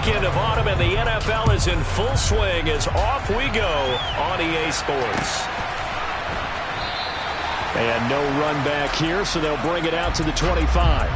weekend of autumn, and the NFL is in full swing as off we go on EA Sports. And no run back here, so they'll bring it out to the 25.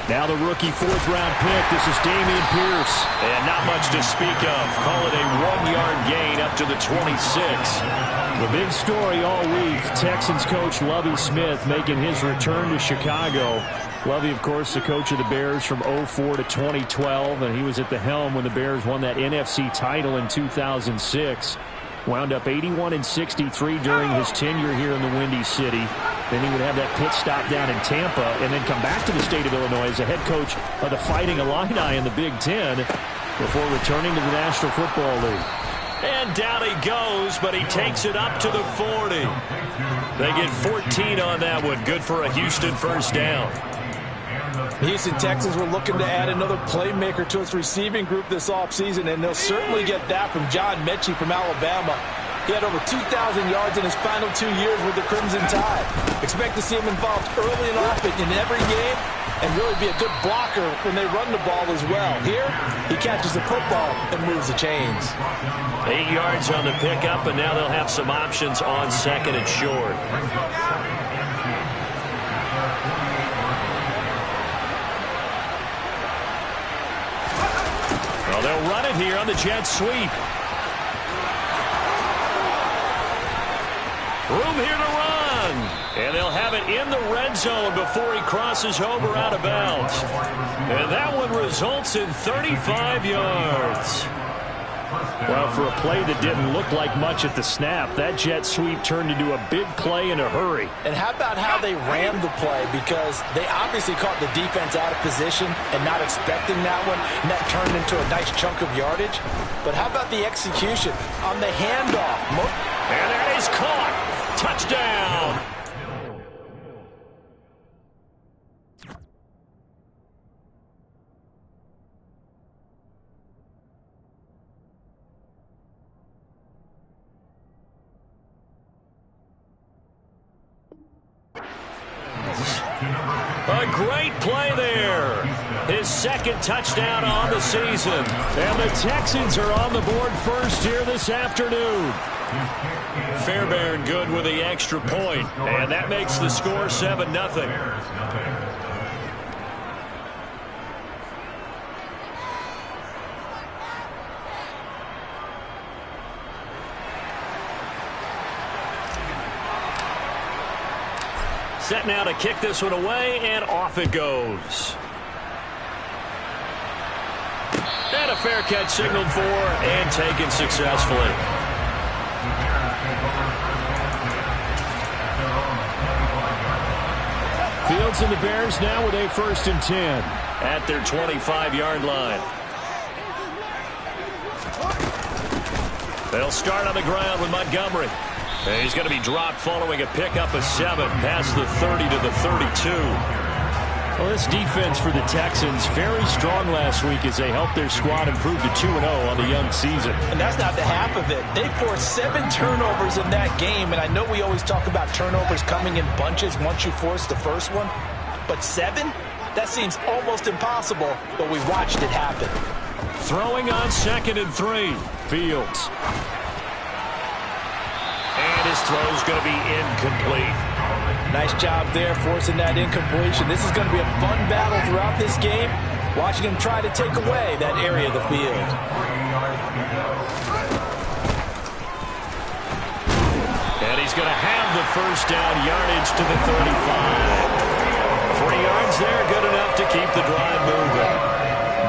Now the rookie fourth-round pick. This is Dameon Pierce. And not much to speak of. Call it a 1-yard gain up to the 26. The big story all week, Texans coach Lovie Smith making his return to Chicago. Lovie, of course, the coach of the Bears from 2004 to 2012, and he was at the helm when the Bears won that NFC title in 2006. Wound up 81-63 during his tenure here in the Windy City. Then he would have that pit stop down in Tampa and then come back to the state of Illinois as the head coach of the Fighting Illini in the Big Ten before returning to the National Football League. And down he goes, but he takes it up to the 40. They get 14 on that one. Good for a Houston first down. Houston Texans were looking to add another playmaker to its receiving group this offseason, and they'll certainly get that from John Mechie from Alabama. He had over 2,000 yards in his final 2 years with the Crimson Tide. Expect to see him involved early and often in every game and really be a good blocker when they run the ball as well. Here, he catches the football and moves the chains. 8 yards on the pickup, and now they'll have some options on second and short. Well, they'll run it here on the jet sweep. Room here to run. And they'll have it in the red zone before he crosses over out of bounds. And that one results in 35 yards. Well, for a play that didn't look like much at the snap, that jet sweep turned into a big play in a hurry. And how about how they ran the play? Because they obviously caught the defense out of position and not expecting that one, and that turned into a nice chunk of yardage. But how about the execution on the handoff? And that is caught. Touchdown. A great play there. His second touchdown on the season. And the Texans are on the board first here this afternoon. Fairbairn good with the extra point. And that makes the score 7-0. Set now to kick this one away, and off it goes. And a fair catch signaled for and taken successfully. Fields and the Bears now with a 1st and 10 at their 25-yard line. They'll start on the ground with Montgomery. And he's going to be dropped following a pickup of 7 past the 30 to the 32. Well, this defense for the Texans very strong last week as they helped their squad improve to 2-0 on the young season. And that's not the half of it. They forced 7 turnovers in that game, and I know we always talk about turnovers coming in bunches once you force the first one, but 7? That seems almost impossible, but we watched it happen. Throwing on 2nd and 3. Fields. And his throw's going to be incomplete. Nice job there forcing that incompletion. This is going to be a fun battle throughout this game, watching him try to take away that area of the field. And he's going to have the first down yardage to the 35. 3 yards there, good enough to keep the drive moving.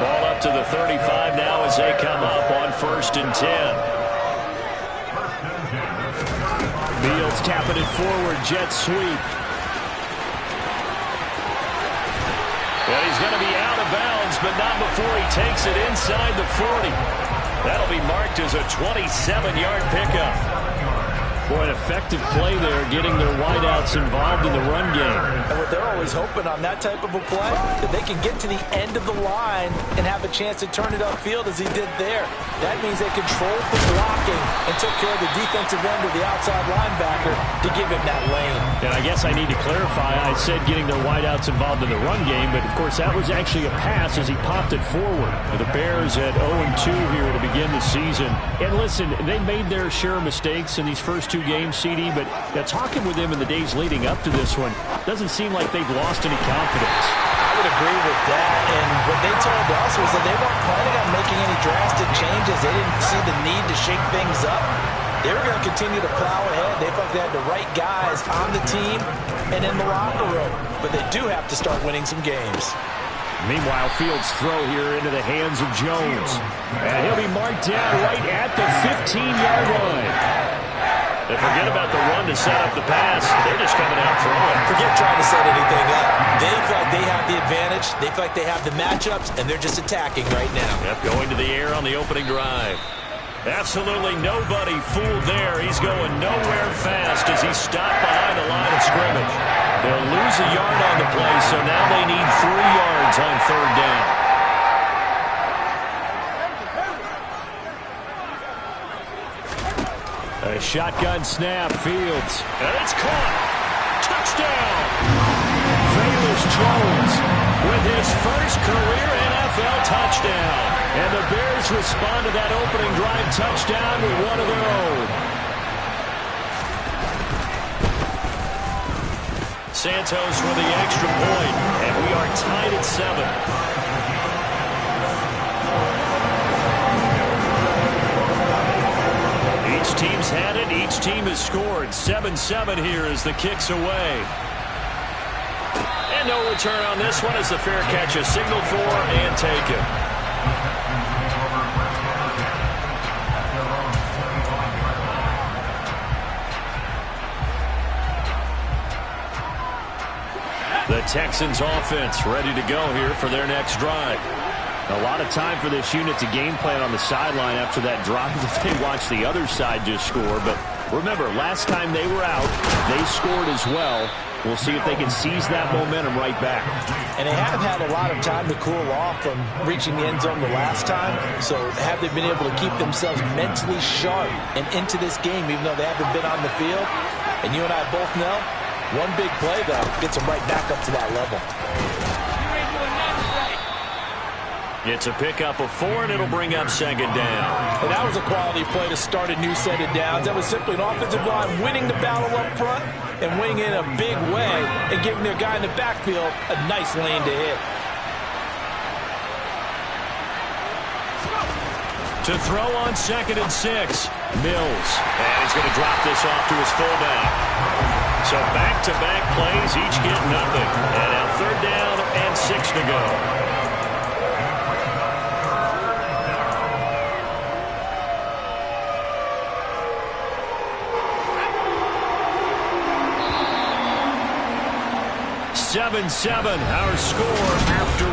Ball up to the 35 now as they come up on 1st and 10. Fields tapping it forward, jet sweep. And he's going to be out of bounds, but not before he takes it inside the 40. That'll be marked as a 27-yard pickup. Boy, the effective play there, getting their wideouts involved in the run game. And what they're always hoping on that type of a play, that they can get to the end of the line and have a chance to turn it upfield as he did there. That means they controlled the blocking and took care of the defensive end or the outside linebacker to give him that lane. And I guess I need to clarify, I said getting their wideouts involved in the run game, but of course that was actually a pass as he popped it forward. The Bears at 0-2 here to begin the season. And listen, they made their share of mistakes in these first two games, CD, but talking with them in the days leading up to this one, doesn't seem like they've lost any confidence. I would agree with that, and what they told us was that they weren't planning on making any drastic changes. They didn't see the need to shake things up. They were going to continue to plow ahead. They felt they had the right guys on the team and in the locker room, but they do have to start winning some games. Meanwhile, Fields' throw here into the hands of Jones. And he'll be marked down right at the 15-yard line. They forget about the run to set up the pass. They're just coming out throwing. Forget trying to set anything up. They feel like they have the advantage. They feel like they have the matchups, and they're just attacking right now. Yep, going to the air on the opening drive. Absolutely nobody fooled there. He's going nowhere fast as he's stopped behind the line of scrimmage. They'll lose a yard on the play, so now they need 3 yards on third down. A shotgun snap, Fields. And it's caught. Touchdown! Famous Jones with his first career NFL touchdown. And the Bears respond to that opening drive touchdown with one of their own. Santos for the extra point, and we are tied at 7. Each team's had it. Each team has scored. 7-7 here as the kick's away. And no return on this one as the fair catch is signaled for and taken. The Texans offense ready to go here for their next drive. A lot of time for this unit to game plan on the sideline after that drive if they watch the other side just score. But remember, last time they were out, they scored as well. We'll see if they can seize that momentum right back. And they have had a lot of time to cool off from reaching the end zone the last time. So have they been able to keep themselves mentally sharp and into this game even though they haven't been on the field? And you and I both know, one big play, though, gets them right back up to that level. It's a pickup of 4, and it'll bring up second down. And that was a quality play to start a new set of downs. That was simply an offensive line winning the battle up front and winning in a big way and giving their guy in the backfield a nice lane to hit. To throw on 2nd and 6, Mills. And he's going to drop this off to his fullback. So back-to-back plays, each get nothing. And now 3rd down and 6 to go. (7-7) our score after 1.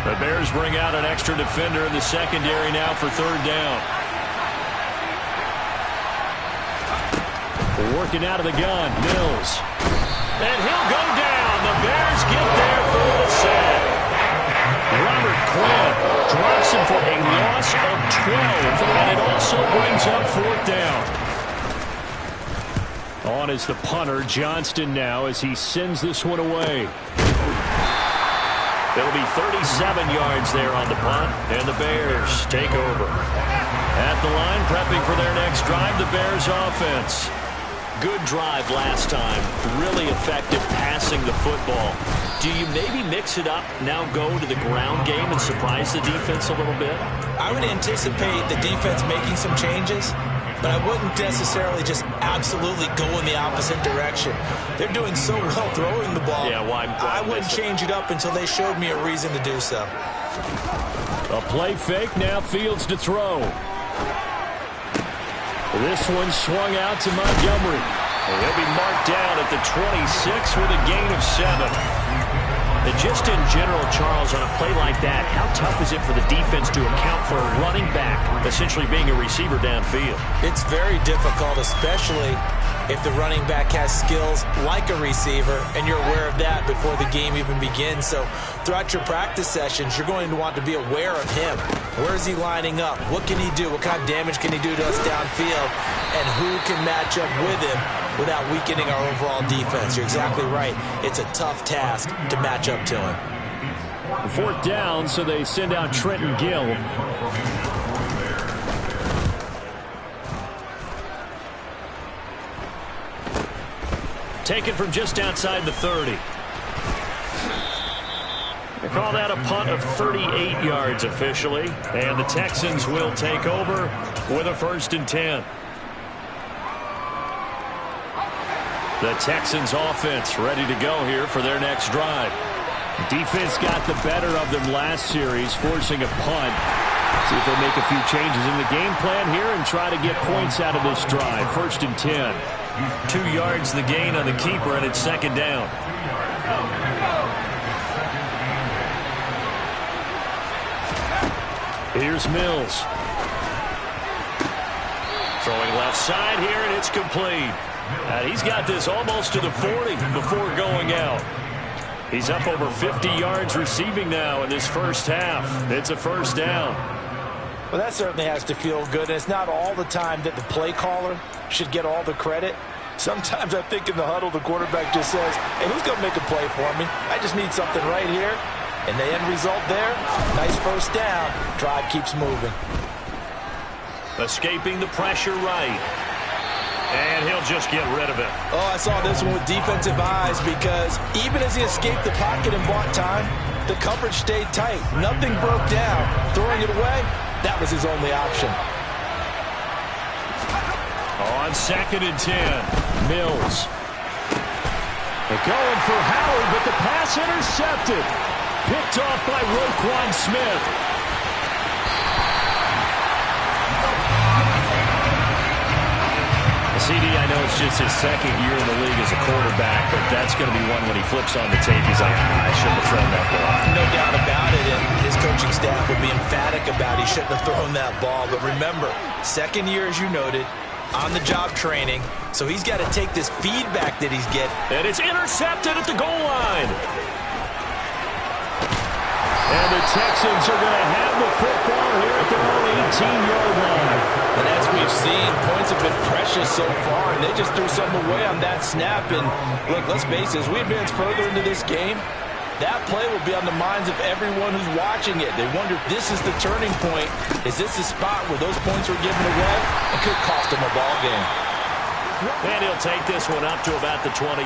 The Bears bring out an extra defender in the secondary now for 3rd down. Working out of the gun, Mills. And he'll go down. The Bears get there for the sack. Robert Quinn drops him for a loss of 12, and it also brings up 4th down. On is the punter, Johnston now, as he sends this one away. It'll be 37 yards there on the punt, and the Bears take over. At the line, prepping for their next drive, the Bears offense. Good drive last time. Really effective passing the football. Do you maybe mix it up, now go to the ground game and surprise the defense a little bit? I would anticipate the defense making some changes, but I wouldn't necessarily just absolutely go in the opposite direction. They're doing so well throwing the ball. Yeah, why I wouldn't change it up until they showed me a reason to do so. A play fake, now Fields to throw. This one swung out to Montgomery. And he'll be marked down at the 26 with a gain of 7. And just in general, Charles, on a play like that, how tough is it for the defense to account for a running back essentially being a receiver downfield? It's very difficult, especially if the running back has skills like a receiver, and you're aware of that before the game even begins. So throughout your practice sessions, you're going to want to be aware of him. Where is he lining up? What can he do? What kind of damage can he do to us downfield? And who can match up with him without weakening our overall defense? You're exactly right. It's a tough task to match up to him. 4th down, so they send out Trenton Gill. Taken from just outside the 30. They call that a punt of 38 yards officially. And the Texans will take over with a 1st and 10. The Texans offense ready to go here for their next drive. Defense got the better of them last series, forcing a punt. See if they make a few changes in the game plan here and try to get points out of this drive. 1st and 10. 2 yards the gain on the keeper, and it's 2nd down. Here's Mills. Throwing left side here, and it's complete. And he's got this almost to the 40 before going out. He's up over 50 yards receiving now in this first half. It's a 1st down. Well, that certainly has to feel good. And it's not all the time that the play caller should get all the credit. Sometimes I think in the huddle, the quarterback just says, hey, who's going to make a play for me? I just need something right here. And the end result there, nice 1st down. Drive keeps moving. Escaping the pressure right. And he'll just get rid of it. Oh, I saw this one with defensive eyes because even as he escaped the pocket and bought time, the coverage stayed tight. Nothing broke down. Throwing it away, that was his only option. On 2nd and 10, Mills. They're going for Howard, but the pass intercepted. Picked off by Roquan Smith. CD, I know it's just his 2nd year in the league as a quarterback, but that's going to be one when he flips on the tape. He's like, I shouldn't have thrown that ball. No doubt about it, and his coaching staff will be emphatic about he shouldn't have thrown that ball. But remember, 2nd year, as you noted, on-the-job training, so he's got to take this feedback that he's getting. And it's intercepted at the goal line. And the Texans are going to have the football here at their own 18-yard line. And as we've seen, points have been precious so far, and they just threw something away on that snap. And look, let's face it, as we advance further into this game, that play will be on the minds of everyone who's watching it. They wonder if this is the turning point. Is this the spot where those points were given away? It could cost them a ball game. And he'll take this one up to about the 23.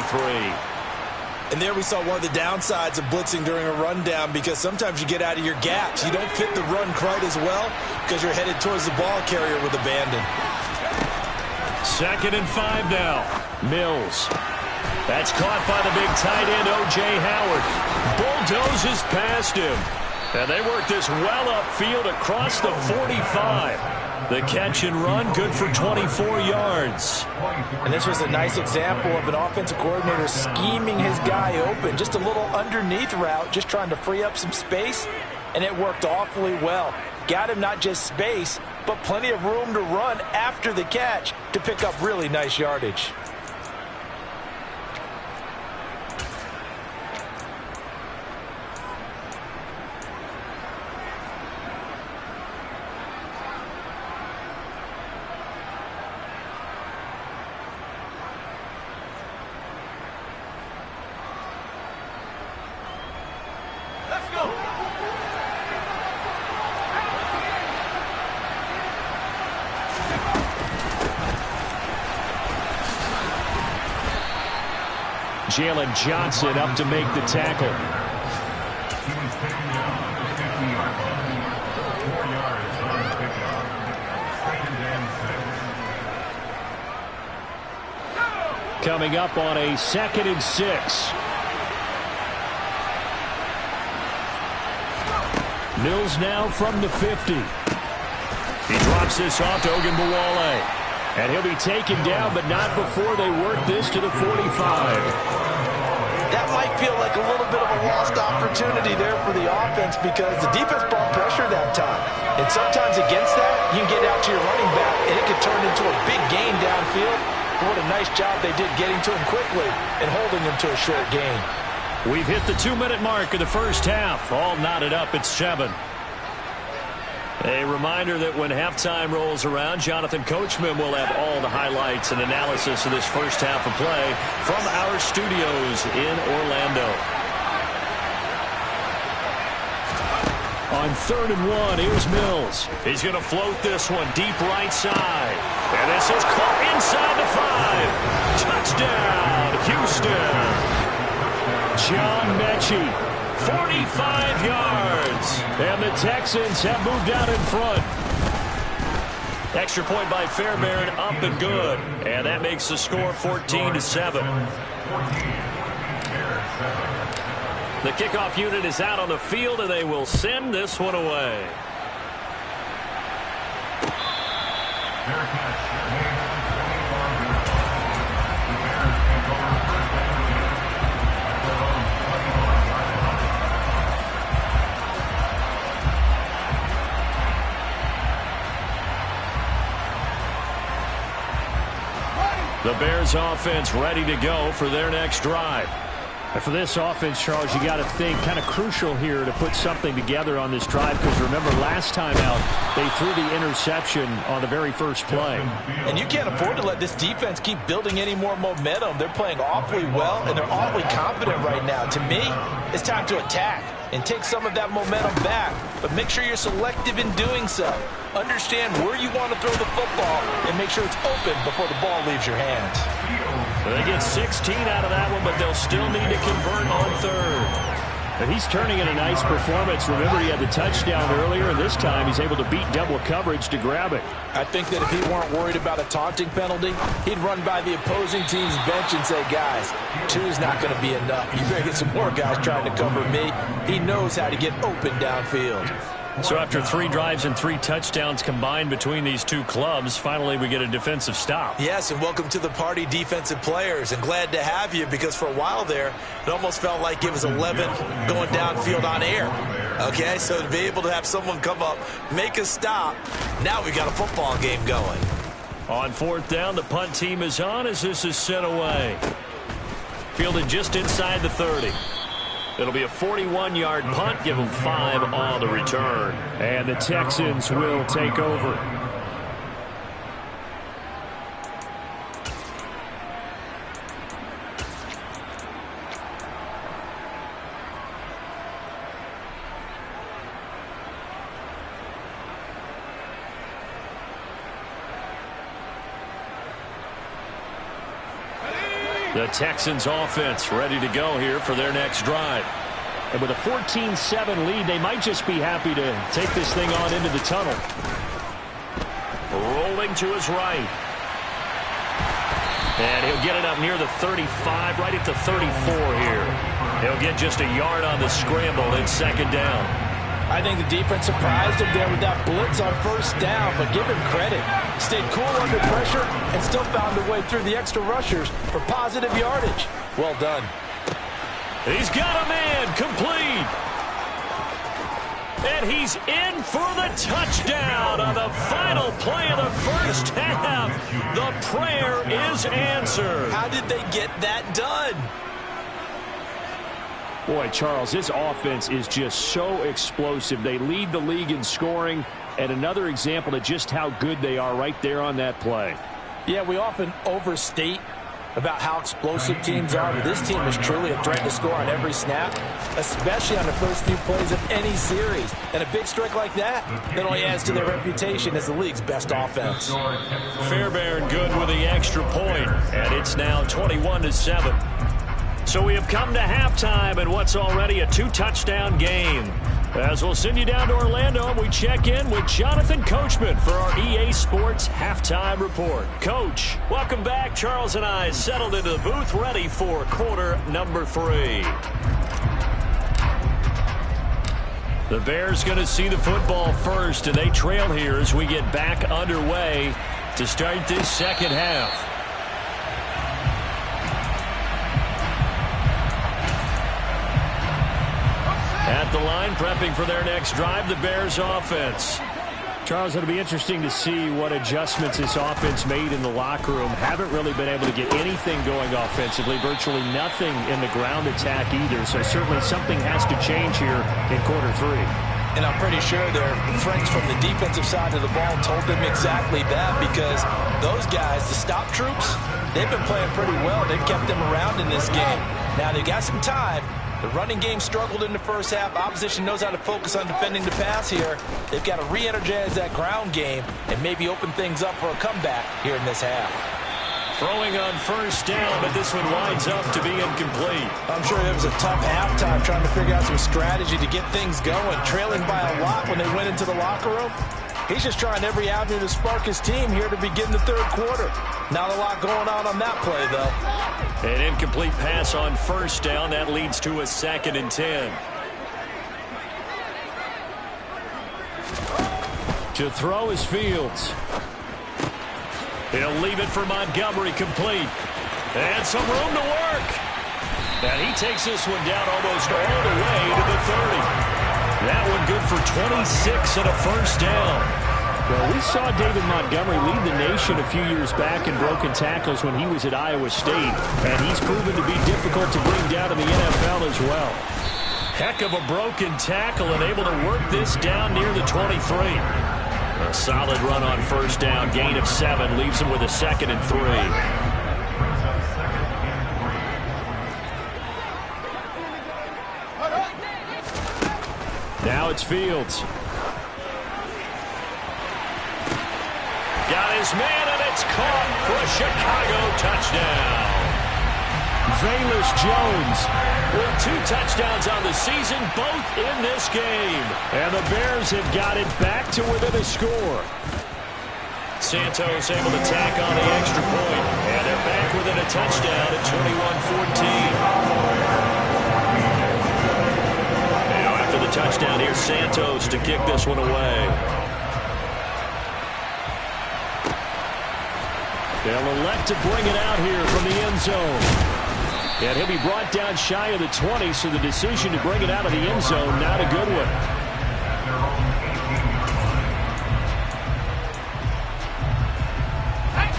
And there we saw one of the downsides of blitzing during a rundown, because sometimes you get out of your gaps. You don't fit the run quite as well because you're headed towards the ball carrier with abandon. 2nd and 5 now. Mills. That's caught by the big tight end, O.J. Howard. Bulldozes past him. And they work this well upfield across the 45. The catch and run, good for 24 yards. And this was a nice example of an offensive coordinator scheming his guy open. Just a little underneath route, just trying to free up some space, and it worked awfully well. Got him not just space, but plenty of room to run after the catch to pick up really nice yardage. Jalen Johnson up to make the tackle. Coming up on a 2nd and 6. Mills now from the 50. He drops this off to Ogunbowale. And he'll be taken down, but not before they work this to the 45. That might feel like a little bit of a lost opportunity there for the offense because the defense brought pressure that time. And sometimes against that, you can get out to your running back, and it could turn into a big gain downfield. But what a nice job they did getting to him quickly and holding him to a short gain. We've hit the 2-minute mark of the first half. All knotted up at 7. A reminder that when halftime rolls around, Jonathan Coachman will have all the highlights and analysis of this first half of play from our studios in Orlando. On 3rd and 1, here's Mills. He's going to float this one deep right side. And this is caught inside the 5. Touchdown, Houston. John Mechie. 45 yards. And the Texans have moved out in front. Extra point by Fairbairn, up and good. And that makes the score 14-7. The kickoff unit is out on the field, and they will send this one away. The Bears offense ready to go for their next drive. And for this offense, Charles, you got to think kind of crucial here to put something together on this drive because remember last time out they threw the interception on the very first play. And you can't afford to let this defense keep building any more momentum. They're playing awfully well and they're awfully confident right now. To me, it's time to attack and take some of that momentum back. But make sure you're selective in doing so. Understand where you want to throw the football and make sure it's open before the ball leaves your hands. They get 16 out of that one, but they'll still need to convert on 3rd. And he's turning in a nice performance. Remember, he had the touchdown earlier, and this time he's able to beat double coverage to grab it. I think that if he weren't worried about a taunting penalty, he'd run by the opposing team's bench and say, guys, 2 is not going to be enough. You better get some more guys trying to cover me. He knows how to get open downfield. So after 3 drives and 3 touchdowns combined between these two clubs, finally we get a defensive stop. Yes, and welcome to the party, defensive players. And glad to have you because for a while there, it almost felt like it was 11 going downfield on air. Okay, so to be able to have someone come up, make a stop, now we've got a football game going. On 4th down, the punt team is on as this is sent away. Fielded just inside the 30. It'll be a 41-yard punt. Give them 5 on the return. And the Texans will take over. The Texans offense ready to go here for their next drive. And with a 14-7 lead, they might just be happy to take this thing on into the tunnel. Rolling to his right. And he'll get it up near the 35, right at the 34 here. He'll get just a yard on the scramble in 2nd down. I think the defense surprised him there with that blitz on 1st down, but give him credit. Stayed cool under pressure and still found a way through the extra rushers for positive yardage. Well done. He's got a man complete. And he's in for the touchdown on the final play of the first half. The prayer is answered. How did they get that done? Boy, Charles, this offense is just so explosive. They lead the league in scoring, and another example of just how good they are right there on that play. Yeah, we often overstate about how explosive teams are, but this team is truly a threat to score on every snap, especially on the first few plays of any series. And a big strike like that only adds to their reputation as the league's best offense. Fairbairn good with the extra point, and it's now 21-7. So we have come to halftime in what's already a 2-touchdown game. As we'll send you down to Orlando, and we check in with Jonathan Coachman for our EA Sports Halftime Report. Coach, welcome back. Charles and I settled into the booth ready for quarter number 3. The Bears going to see the football first, and they trail here as we get back underway to start this second half. at the line, prepping for their next drive, the Bears offense. Charles, it'll be interesting to see what adjustments this offense made in the locker room. Haven't really been able to get anything going offensively, virtually nothing in the ground attack either. So certainly something has to change here in quarter three. And I'm pretty sure their friends from the defensive side of the ball told them exactly that, because those guys, the stop troops, they've been playing pretty well. They've kept them around in this game. Now they've got some time. The running game struggled in the first half. Opposition knows how to focus on defending the pass here. They've got to re-energize that ground game and maybe open things up for a comeback here in this half. Throwing on first down, but this one winds up to be incomplete. I'm sure it was a tough halftime trying to figure out some strategy to get things going. Trailing by a lot when they went into the locker room. He's just trying every avenue to spark his team here to begin the third quarter. Not a lot going on that play, though. An incomplete pass on first down. That leads to a 2nd and 10. To throw is Fields. He'll leave it for Montgomery, complete. And some room to work. And he takes this one down almost all the way to the 30. That one good for 26 and a first down. Well, we saw David Montgomery lead the nation a few years back in broken tackles when he was at Iowa State. And he's proven to be difficult to bring down in the NFL as well. Heck of a broken tackle and able to work this down near the 23. A solid run on first down. Gain of 7 leaves him with a 2nd and 3. Now it's Fields. Got his man, and it's caught for a Chicago touchdown. Velus Jones with 2 touchdowns on the season, both in this game. And the Bears have got it back to within a score. Santos able to tack on the extra point. And they're back within a touchdown at 21-14. The touchdown here, Santos to kick this one away. They'll elect to bring it out here from the end zone. And he'll be brought down shy of the 20, so the decision to bring it out of the end zone, not a good one.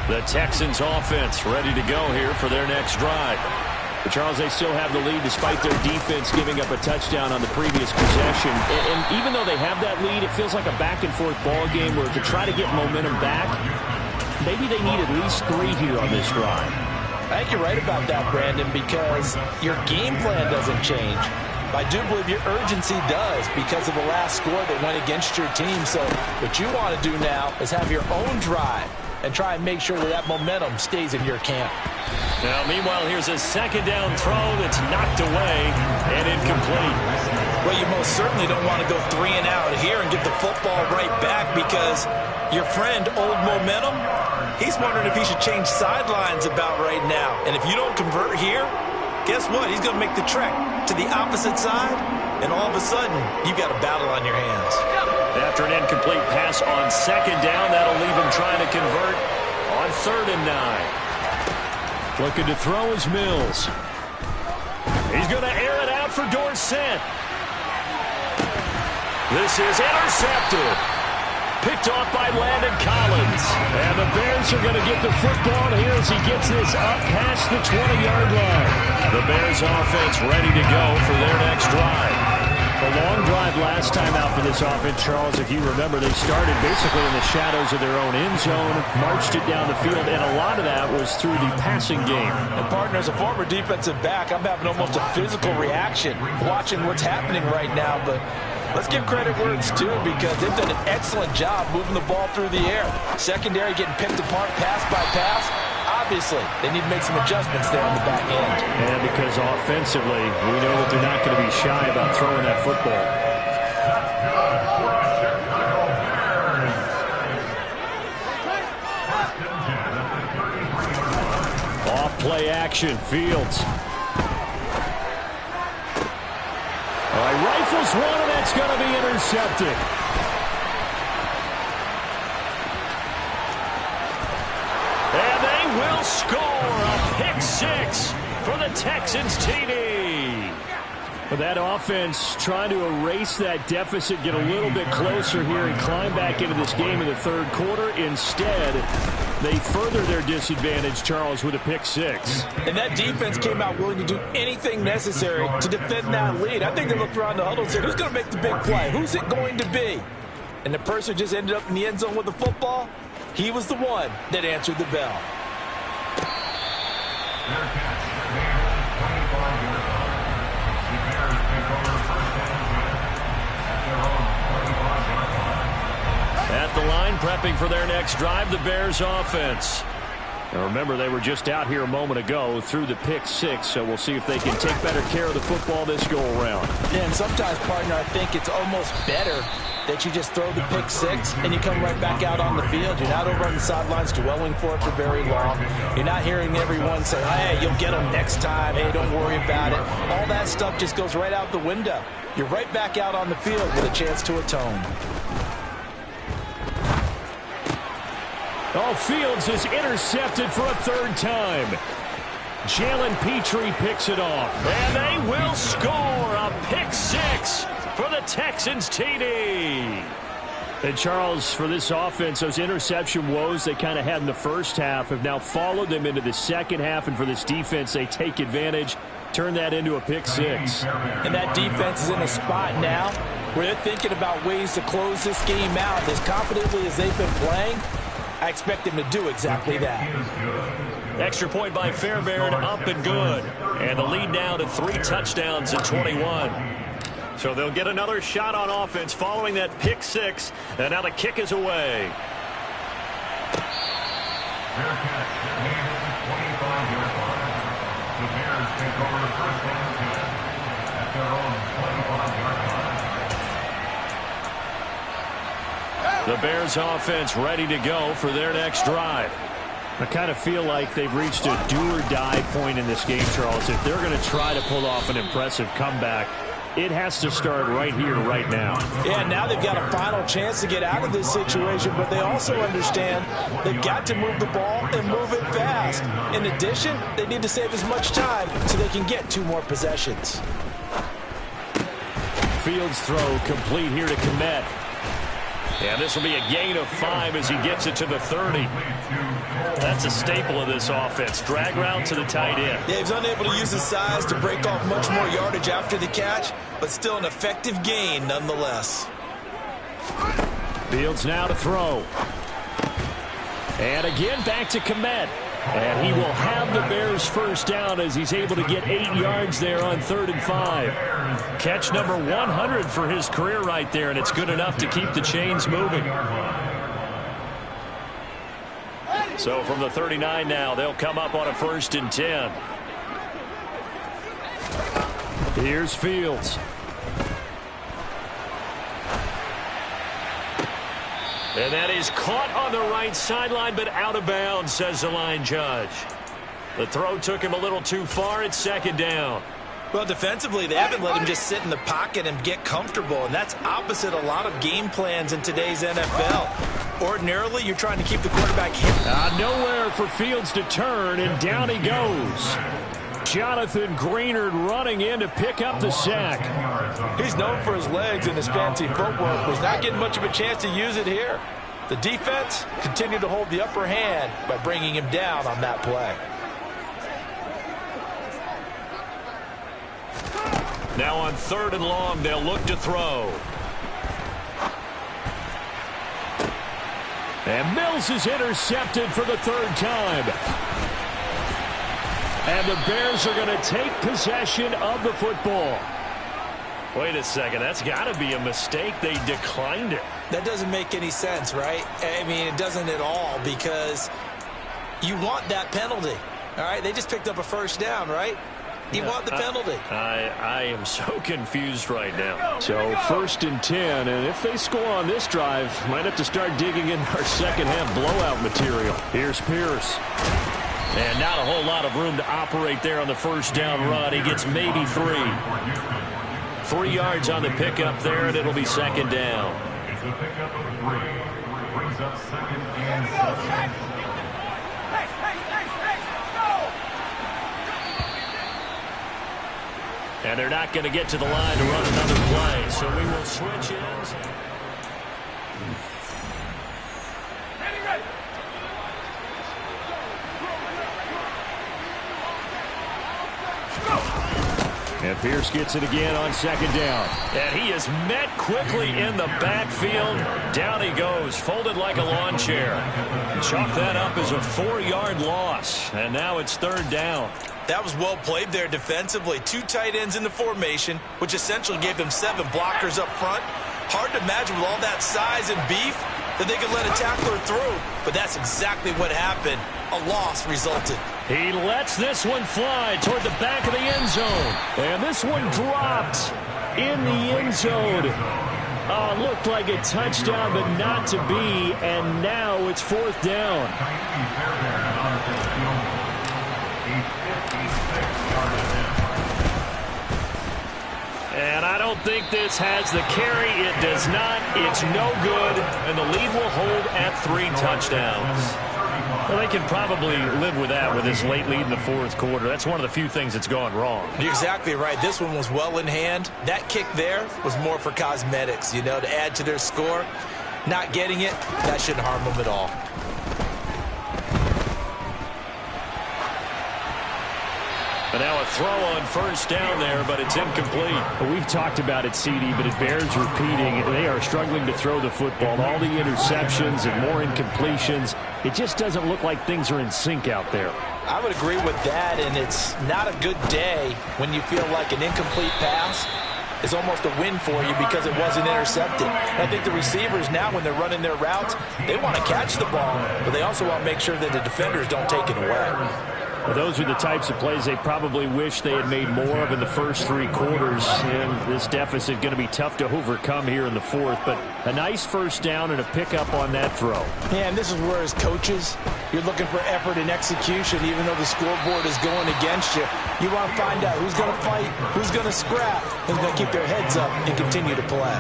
The Texans offense ready to go here for their next drive. But Charles, they still have the lead despite their defense giving up a touchdown on the previous possession. And even though they have that lead, it feels like a back-and-forth ball game where to try to get momentum back, maybe they need at least 3 here on this drive. I think you're right about that, Brandon, because your game plan doesn't change. I do believe your urgency does because of the last score that went against your team. So what you want to do now is have your own drive and try and make sure that momentum stays in your camp. Now, meanwhile, here's a 2nd down throw that's knocked away and incomplete. Well, you most certainly don't want to go 3 and out here and get the football right back, because your friend, Old Momentum, he's wondering if he should change sidelines about right now. And if you don't convert here, guess what? He's going to make the trek to the opposite side, and all of a sudden, you've got a battle on your hands. After an incomplete pass on 2nd down, that'll leave him trying to convert on 3rd and 9. Looking to throw is Mills. He's going to air it out for Dorsett. This is intercepted. Picked off by Landon Collins. And the Bears are going to get the football here as he gets this up past the 20-yard line. The Bears offense ready to go for their next drive. A long drive last time out for this offense, Charles. If you remember, they started basically in the shadows of their own end zone, marched it down the field, and a lot of that was through the passing game. And, partner, as a former defensive back, I'm having almost a physical reaction watching what's happening right now. But let's give credit where it's due, because they've done an excellent job moving the ball through the air. Secondary getting picked apart pass by pass. Obviously, they need to make some adjustments there on the back end. And because offensively, we know that they're not going to be shy about throwing that football. Off-play action, Fields. All right, rifles one, and that's going to be intercepted. Will score a pick 6 for the Texans TD. But that offense trying to erase that deficit, get a little bit closer here and climb back into this game in the third quarter. Instead, they further their disadvantage, Charles, with a pick six. And that defense came out willing to do anything necessary to defend that lead. I think they looked around the huddle and said, who's going to make the big play? Who's it going to be? And the person who just ended up in the end zone with the football, he was the one that answered the bell. At the line, prepping for their next drive, the Bears offense. Now remember, they were just out here a moment ago through the pick six, so we'll see if they can take better care of the football this go-around. Yeah, and sometimes, partner, I think it's almost better that you just throw the pick six and you come right back out on the field. You're not over on the sidelines dwelling for it for very long. You're not hearing everyone say, hey, you'll get them next time. Hey, don't worry about it. All that stuff just goes right out the window. You're right back out on the field with a chance to atone. Oh, Fields is intercepted for a third time. Jalen Petrie picks it off. And they will score a pick six for the Texans TD. And Charles, for this offense, those interception woes they kind of had in the first half have now followed them into the second half. And for this defense, they take advantage, turn that into a pick six. And that defense is in a spot now where they're thinking about ways to close this game out. As confidently as they've been playing, I expect them to do exactly that. Extra point by Fairbairn, up and good. And the lead now to 3 touchdowns in 21. So they'll get another shot on offense following that pick six. And now the kick is away. The Bears offense ready to go for their next drive. I kind of feel like they've reached a do-or-die point in this game, Charles. If they're going to try to pull off an impressive comeback, it has to start right here, right now. Yeah, now they've got a final chance to get out of this situation, but they also understand they've got to move the ball and move it fast. In addition, they need to save as much time so they can get 2 more possessions. Fields throw complete here to Kmet. And this will be a gain of 5 as he gets it to the 30. That's a staple of this offense. Drag route to the tight end. Yeah, he's unable to use his size to break off much more yardage after the catch, but still an effective gain nonetheless. Fields now to throw. And again back to Kmet. And he will have the Bears first down as he's able to get 8 yards there on 3rd and 5. Catch number 100 for his career right there, and it's good enough to keep the chains moving. So from the 39 now, they'll come up on a 1st and 10. Here's Fields. And that is caught on the right sideline, but out of bounds, says the line judge. The throw took him a little too far. It's 2nd down. Well, defensively, they haven't let him just sit in the pocket and get comfortable, and that's opposite a lot of game plans in today's NFL. Ordinarily, you're trying to keep the quarterback hit. Nowhere for Fields to turn, and down he goes. Jonathan Greenard running in to pick up the sack. He's known for his legs and his fancy footwork. Was not getting much of a chance to use it here. The defense continued to hold the upper hand by bringing him down on that play. Now on 3rd and long, they'll look to throw. And Mills is intercepted for the 3rd time. And the Bears are going to take possession of the football. Wait a second. That's got to be a mistake. They declined it. That doesn't make any sense, right? I mean, it doesn't at all, because you want that penalty. All right? They just picked up a 1st down, right? You want the penalty. I am so confused right now. So 1st and 10, and if they score on this drive, might have to start digging in our second half blowout material. Here's Pierce. And not a whole lot of room to operate there on the 1st down run. He gets maybe 3. 3 yards on the pickup there, and it'll be 2nd down. It's a pickup of 3. Brings up 2nd and 7. And they're not going to get to the line to run another play. So we will switch ends. And Pierce gets it again on second down. And he is met quickly in the backfield. Down he goes, folded like a lawn chair. Chalk that up as a 4-yard loss. And now it's third down. That was well played there defensively. 2 tight ends in the formation, which essentially gave them 7 blockers up front. Hard to imagine with all that size and beef that they could let a tackler through. But that's exactly what happened. A loss resulted. He lets this one fly toward the back of the end zone. And this one dropped in the end zone. Looked like a touchdown, but not to be. And now it's fourth down. And I don't think this has the carry. It does not. It's no good. And the lead will hold at 3 touchdowns. Well, they can probably live with that with this late lead in the fourth quarter. That's one of the few things that's gone wrong. You're exactly right. This one was well in hand. That kick there was more for cosmetics, you know, to add to their score. Not getting it, that shouldn't harm them at all. But now a throw on first down there, but it's incomplete. Well, we've talked about it, CD, but it bears repeating. They are struggling to throw the football. All the interceptions and more incompletions. It just doesn't look like things are in sync out there. I would agree with that, and it's not a good day when you feel like an incomplete pass is almost a win for you because it wasn't intercepted. I think the receivers now, when they're running their routes, they want to catch the ball, but they also want to make sure that the defenders don't take it away. Well, those are the types of plays they probably wish they had made more of in the first 3 quarters. And this deficit going to be tough to overcome here in the fourth. But a nice first down and a pickup on that throw. Yeah, and this is where as coaches, you're looking for effort and execution, even though the scoreboard is going against you. You want to find out who's going to fight, who's going to scrap, who's going to keep their heads up and continue to play.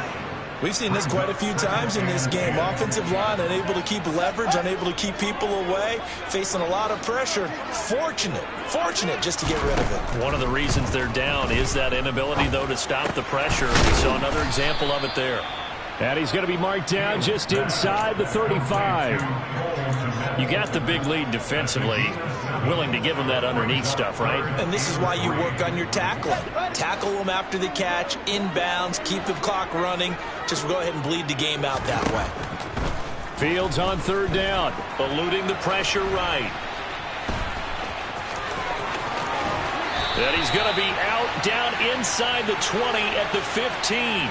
We've seen this quite a few times in this game. Offensive line unable to keep leverage, unable to keep people away, facing a lot of pressure. Fortunate just to get rid of it. One of the reasons they're down is that inability, though, to stop the pressure. We saw another example of it there. And he's going to be marked down just inside the 35. You got the big lead defensively. Willing to give them that underneath stuff, right? And this is why you work on your tackling. Tackle them after the catch, inbounds, keep the clock running. Just go ahead and bleed the game out that way. Fields on third down. Eluding the pressure right. And he's going to be out down inside the 20 at the 15.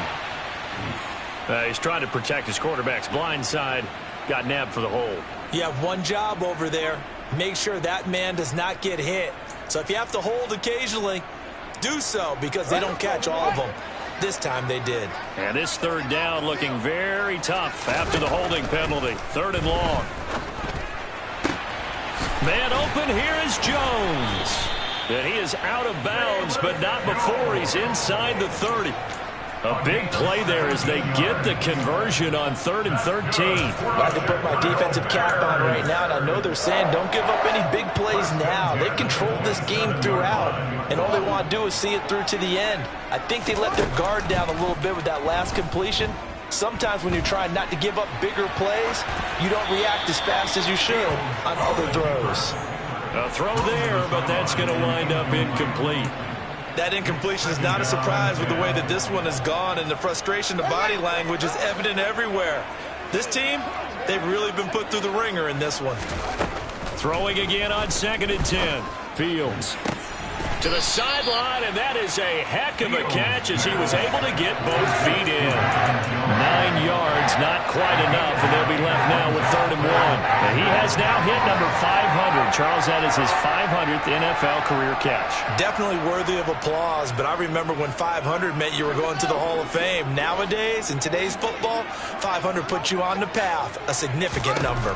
He's trying to protect his quarterback's blind side. Got nabbed for the hold. You have one job over there. Make sure that man does not get hit. So if you have to hold occasionally, do so because they don't catch all of them. This time they did. And this third down looking very tough after the holding penalty. 3rd and long. Man open, here is Jones. And he is out of bounds, but not before he's inside the 30. A big play there as they get the conversion on 3rd and 13. I can put my defensive cap on right now, and I know they're saying don't give up any big plays now. They've controlled this game throughout, and all they want to do is see it through to the end. I think they let their guard down a little bit with that last completion. Sometimes when you're trying not to give up bigger plays, you don't react as fast as you should on other throws. A throw there, but that's going to wind up incomplete. That incompletion is not a surprise with the way that this one has gone, and the frustration, the body language is evident everywhere. This team, they've really been put through the ringer in this one. Throwing again on 2nd and 10. Fields to the sideline, and that is a heck of a catch as he was able to get both feet in. 9 yards, not quite enough, and they'll be left now with 3rd and 1. And he has now hit number 500. Charles, that is his 500th NFL career catch. Definitely worthy of applause, but I remember when 500 meant you were going to the Hall of Fame. Nowadays, in today's football, 500 puts you on the path, a significant number.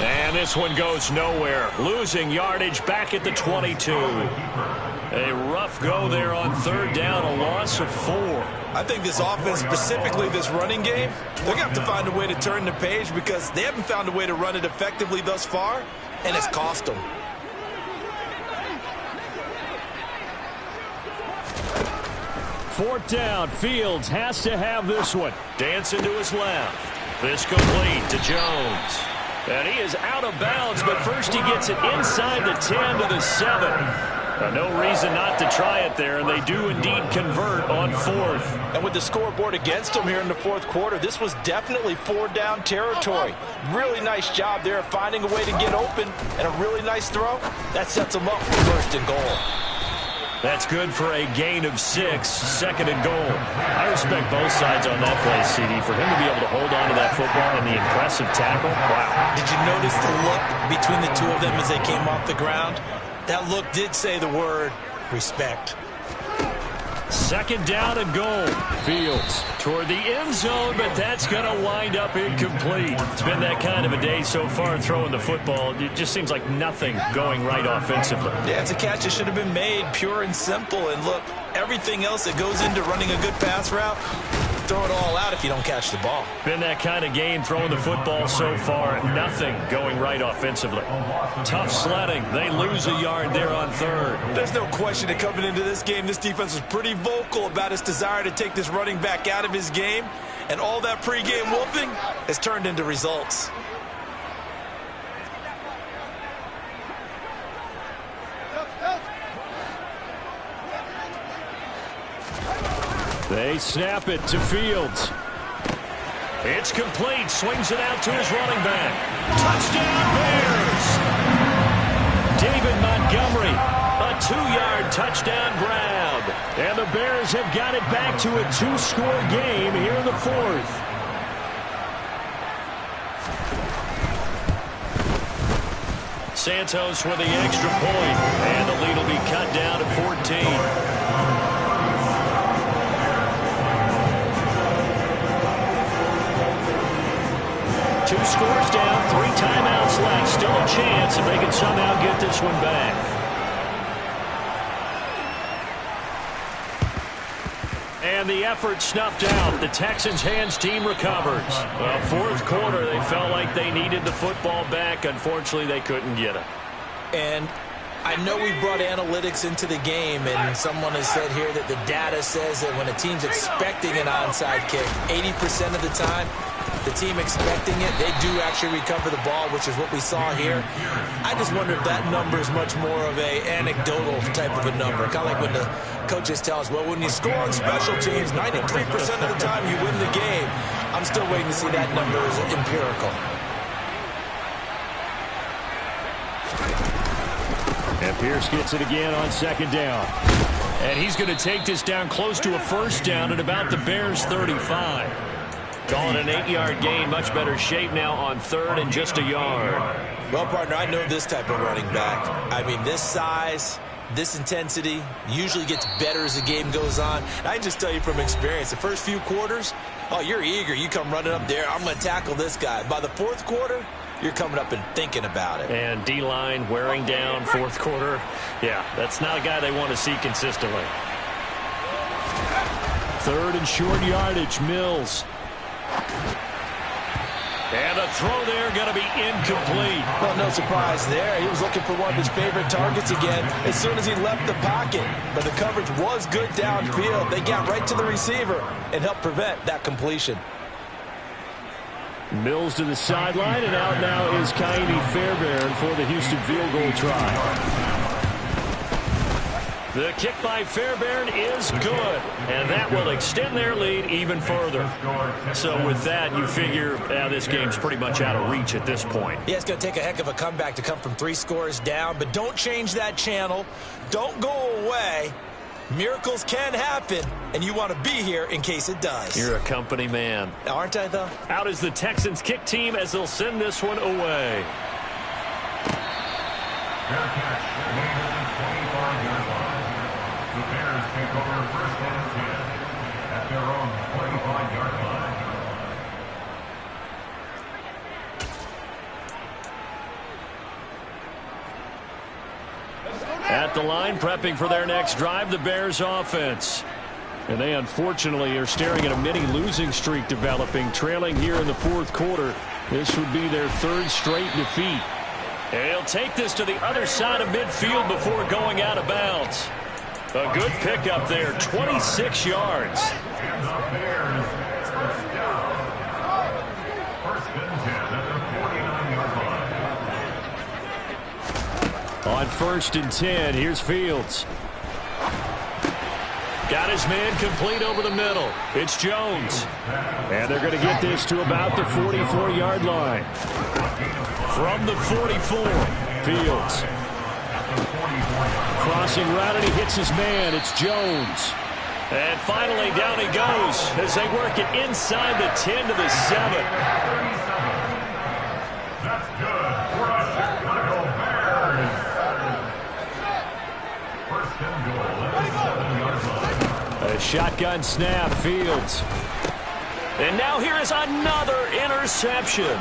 And this one goes nowhere. Losing yardage back at the 22. A rough go there on 3rd down, a loss of 4. I think this offense, specifically this running game, they're going to have to find a way to turn the page because they haven't found a way to run it effectively thus far, and it's cost them. 4th down. Fields has to have this one. Dancing to his left. This complete to Jones. And he is out of bounds, but first he gets it inside the 10 to the 7. No reason not to try it there, and they do indeed convert on 4th. And with the scoreboard against them here in the 4th quarter, this was definitely 4-down territory. Really nice job there of finding a way to get open, and a really nice throw. That sets them up for 1st and goal. That's good for a gain of 6, 2nd and goal. I respect both sides on that play, CD. For him to be able to hold on to that football and the impressive tackle, wow. Did you notice the look between the two of them as they came off the ground? That look did say the word respect. 2nd down and goal. Fields toward the end zone, but that's going to wind up incomplete. It's been that kind of a day so far throwing the football. It just seems like nothing going right offensively. Yeah, it's a catch that should have been made, pure and simple. And look, everything else that goes into running a good pass route, throw it all out if you don't catch the ball. Been that kind of game throwing the football so far. Nothing going right offensively. Tough sledding. They lose a yard there on 3rd. There's no question that coming into this game, this defense was pretty vocal about its desire to take this running back out of his game. And all that pregame whooping has turned into results. They snap it to Fields. It's complete. Swings it out to his running back. Touchdown, Bears! David Montgomery, a 2-yard touchdown grab. And the Bears have got it back to a 2-score game here in the 4th. Santos with the extra point. And the lead will be cut down to 14. 2 scores down, 3 timeouts left. Still a chance if they can somehow get this one back. And the effort snuffed out. The Texans' hands team recovers. Well, 4th quarter, they felt like they needed the football back. Unfortunately, they couldn't get it. And I know we brought analytics into the game, and someone has said here that the data says that when a team's expecting an onside kick, 80% of the time, the team expecting it, they do actually recover the ball, which is what we saw here. I just wonder if that number is much more of a anecdotal type of a number. Kind of like when the coaches tell us, well, when you score on special teams, 93% of the time you win the game. I'm still waiting to see that number as empirical. And Pierce gets it again on 2nd down. And he's going to take this down close to a 1st down at about the Bears' 35. Calling an 8-yard gain, much better shape now on 3rd and just a yard. Well, partner, I know this type of running back. I mean, this size, this intensity usually gets better as the game goes on. And I can just tell you from experience, the first few quarters, oh, you're eager. You come running up there, I'm going to tackle this guy. By the 4th quarter, you're coming up and thinking about it. And D-line wearing down 4th quarter. Yeah, that's not a guy they want to see consistently. 3rd and short yardage, Mills. And the throw there going to be incomplete. Well, no surprise there. He was looking for one of his favorite targets again as soon as he left the pocket. But the coverage was good downfield. They got right to the receiver and helped prevent that completion. Mills to the sideline, and out now is Kaimi Fairbairn for the Houston field goal try. The kick by Fairbairn is good, and that will extend their lead even further. So with that, you figure this game's pretty much out of reach at this point. Yeah, it's going to take a heck of a comeback to come from 3 scores down, but don't change that channel. Don't go away. Miracles can happen, and you want to be here in case it does. You're a company man. Aren't I, though? Out is the Texans kick team as they'll send this one away. Fair catch, made at the 25-yard line. The Bears take over 1st and 10 at their own 25-yard line. At the line, prepping for their next drive, the Bears offense. And they unfortunately are staring at a mini losing streak developing, trailing here in the 4th quarter. This would be their 3rd straight defeat. And he'll take this to the other side of midfield before going out of bounds. A good pickup there, 26 yards. And the Bears first down. First and 10 at the 49-yard line. On 1st and 10, here's Fields. Got his man complete over the middle. It's Jones. And they're going to get this to about the 44-yard line. From the 44, Fields. Crossing route, and he hits his man. It's Jones. And finally, down he goes as they work it inside the 10 to the 7. That's good for the Chicago Bears. First and goal at the 7-yard line. A shotgun snap, Fields. And now here is another interception.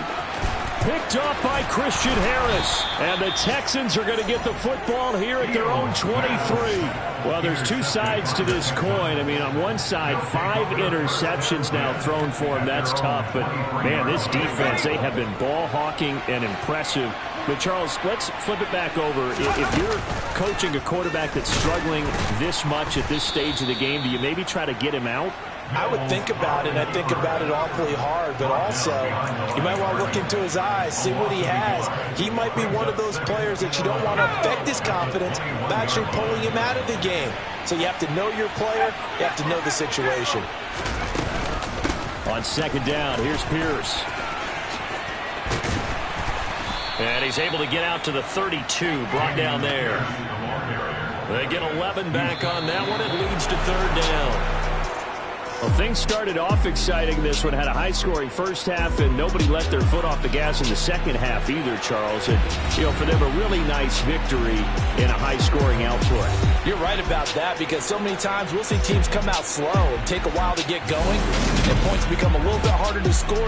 Picked off by Christian Harris. And the Texans are going to get the football here at their own 23. Well, there's two sides to this coin. I mean, on one side, 5 interceptions now thrown for him. That's tough. But, man, this defense, they have been ball hawking and impressive. But, Charles, let's flip it back over. If you're coaching a quarterback that's struggling this much at this stage of the game, do you maybe try to get him out? I would think about it. I think about it awfully hard, but also you might want to look into his eyes, see what he has. He might be one of those players that you don't want to affect his confidence by actually pulling him out of the game. So you have to know your player. You have to know the situation. On 2nd down, here's Pierce. And he's able to get out to the 32, brought down there. They get 11 back on that one. It leads to 3rd down. Well, things started off exciting. This one had a high-scoring first half, and nobody let their foot off the gas in the second half either, Charles. And, you know, for them, a really nice victory in a high-scoring output. You're right about that, because so many times we'll see teams come out slow and take a while to get going, and points become a little bit harder to score.